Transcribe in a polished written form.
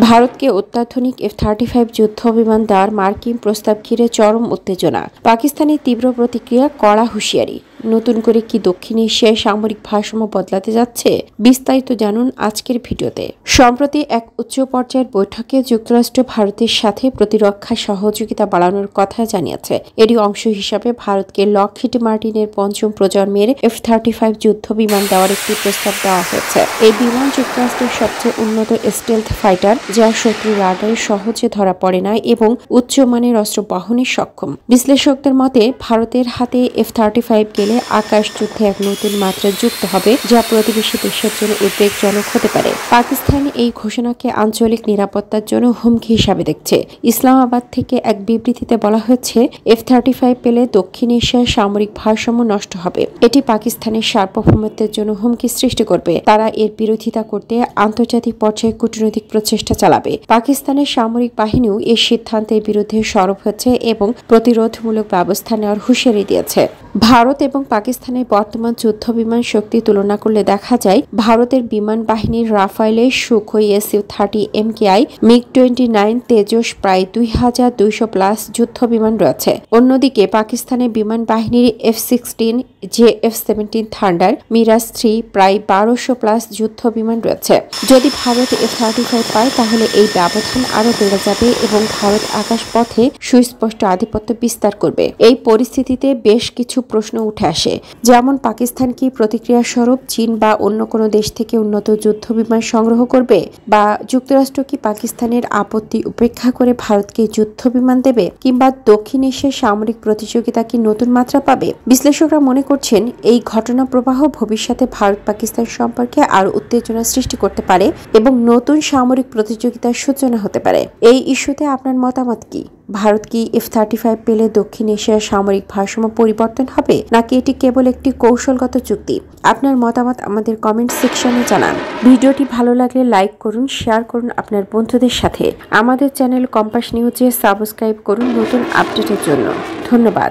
ভারতকে অত্যাধুনিক F-35 যুদ্ধ বিমান দেওয়ার মার্কিন প্রস্তাব ঘিরে চরম উত্তেজনা। পাকিস্তানের তীব্র প্রতিক্রিয়া, কড়া হুঁশিয়ারি। নতুন করে কি দক্ষিণ এশিয়ায় সামরিক ভারসাম্য বদলাতে যাচ্ছে? বিস্তারিত জানুন আজকের ভিডিওতে। সম্প্রতি এক উচ্চ পর্যায়ের বৈঠকে যুক্তরাষ্ট্র ভারতের সাথে প্রতিরক্ষা সহযোগিতা বাড়ানোর কথা জানিয়েছে। এরই অংশ হিসাবে ভারতকে লকহিড মার্টিনের পঞ্চম প্রজন্মের F-35 যুদ্ধ বিমান দেওয়ার একটি প্রস্তাব দেওয়া হয়েছে। এই বিমান যুক্তরাষ্ট্রের সবচেয়ে উন্নত স্টেলথ ফাইটার, যা শত্রু রাডারে সহজে ধরা পড়ে না এবং উচ্চমানের অস্ত্র বহনে সক্ষম। বিশ্লেষকদের মতে ভারতের হাতে F-35 গেলে আকাশ যুদ্ধে এক নতুন মাত্রা যুক্ত হবে, যা প্রতিবেশী দেশের জন্য উদ্বেগজনক হতে পারে। পাকিস্তান এই ঘোষণাকে আঞ্চলিক নিরাপত্তার জন্য হুমকি হিসাবে দেখছে। ইসলামাবাদ থেকে এক বিবৃতিতে বলা হয়েছে, F-35 পেলে দক্ষিণ এশিয়ার সামরিক ভারসাম্য নষ্ট হবে। এটি পাকিস্তানের সার্বভৌমত্বের জন্য হুমকি সৃষ্টি করবে। তারা এর বিরোধিতা করতে আন্তর্জাতিক পর্যায়ে কূটনৈতিক প্রচেষ্টা চালাবে। পাকিস্তানের সামরিক বাহিনীও এই সিদ্ধান্তের বিরুদ্ধে সরব হচ্ছে এবং প্রতিরোধমূলক ব্যবস্থা নেওয়ার হুঁশিয়ারি দিয়েছে। ভারত এবং পাকিস্তানের বর্তমান যুদ্ধ বিমান শক্তি তুলনা করলে দেখা যায়, ভারতের বিমান বাহিনীর Rafael, Sukhoi Su-30 MKI, MiG-29, Tejas প্রায় 2200+ যুদ্ধ বিমান রয়েছে। অন্যদিকে পাকিস্তানের বিমান বাহিনীর F-16, F-17 থান্ডার, মিরাজ 3 প্রায় 1200+ যুদ্ধ বিমান রয়েছে। যদি ভারত F-35 পায় তাহলে এই ব্যবধান আরও বেড়ে যাবে এবং ভারত আকাশপথে সুস্পষ্ট আধিপত্য বিস্তার করবে। এই পরিস্থিতিতে বেশ কিছু প্রশ্ন উঠে আসে, যেমন পাকিস্তান কি প্রতিক্রিয়া স্বরূপ চীন বা অন্য কোনো দেশ থেকে উন্নত যুদ্ধ বিমান সংগ্রহ করবে, বা যুক্তরাষ্ট্র কি পাকিস্তানের আপত্তি উপেক্ষা করে ভারতকে যুদ্ধ বিমান দেবে, কিংবা দক্ষিণ এশিয়ার সামরিক প্রতিযোগিতা কি নতুন মাত্রা পাবে? বিশ্লেষকরা মনে করছেন, এই ঘটনা প্রবাহ ভবিষ্যতে ভারত পাকিস্তান সম্পর্কে আরও উত্তেজনা সৃষ্টি করতে পারে এবং নতুন সামরিক প্রতিযোগিতার সূচনা হতে পারে। এই ইস্যুতে আপনার মতামত কি? ভারত কি F-35 পেলে দক্ষিণ এশিয়ার সামরিক ভারসাম্য পরিবর্তন হবে, নাকি এটি কেবল একটি কৌশলগত চুক্তি? আপনার মতামত আমাদের কমেন্ট সেকশনে জানান। ভিডিওটি ভালো লাগলে লাইক করুন, শেয়ার করুন আপনার বন্ধুদের সাথে। আমাদের চ্যানেল কম্পাস নিউজে সাবস্ক্রাইব করুন নতুন আপডেটের জন্য। ধন্যবাদ।